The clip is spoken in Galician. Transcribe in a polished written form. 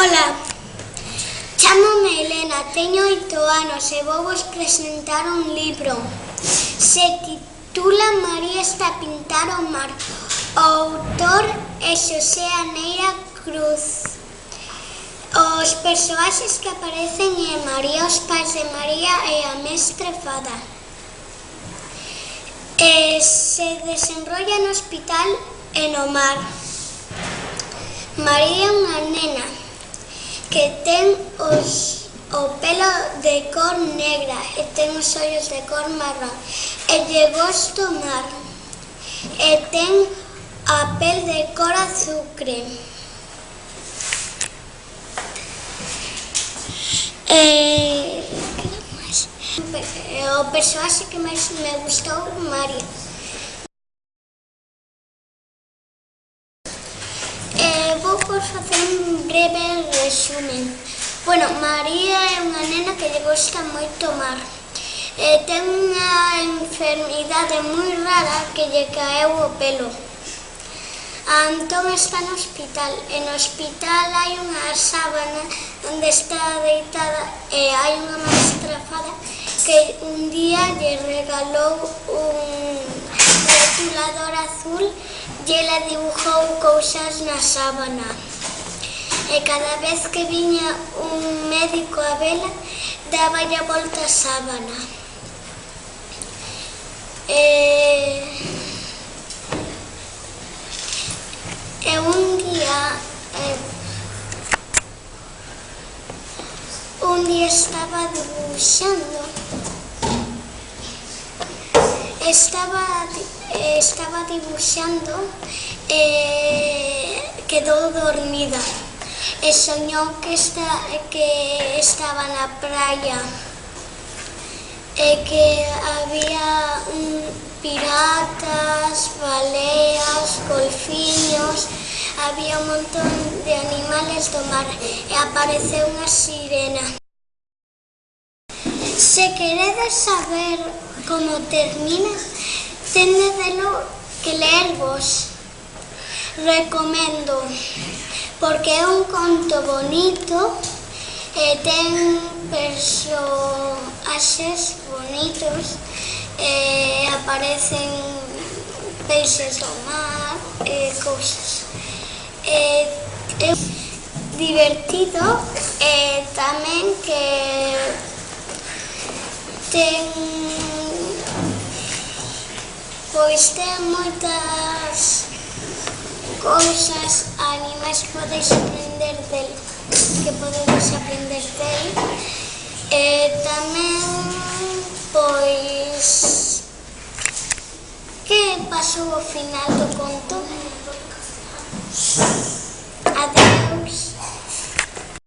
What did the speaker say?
Ola, chámome Elena, teño 8 anos e vou vos presentar un libro. Se titula María está a pintar o mar. O autor é Xosé Aneira Cruz. Os persoaxes que aparecen é María, os pais de María e a mestre Fada. Se desenrolla no hospital e no mar. María é unha nena que ten o pelo de cor negra e ten os ollos de cor marrón e lle gusta o mar e ten a pel de cor azucre. O persoaxe que máis me gustou, María. Vou por facer un breve resumen. Bueno, María é unha nena que lle gusta moito o mar. Ten unha enfermidade moi rara que lle caeu o pelo. Entón está no hospital, e no hospital hai unha sábana onde está deitada e hai unha maestra Fada que un día lle regalou un rotulador azul e ela dibujou cousas na sábana. E cada vez que viña un médico a vela, dáballe a volta a sábana. E un día estaba dibuixando. Estaba dibuixando e quedou dormida. E soñou que estaba na praia e que había piratas, baleas, golfiños, había un montón de animales do mar e apareceu unha sirena. Se queredes saber como termina, tendedelo que lervos. Recomendo, porque é un conto bonito e ten persoaxes bonitos e aparecen peixes do mar e cousas. É divertido e tamén que ten moitas cousas, animais que podedes aprender del. E tamén, pois, que pasou ao final do conto?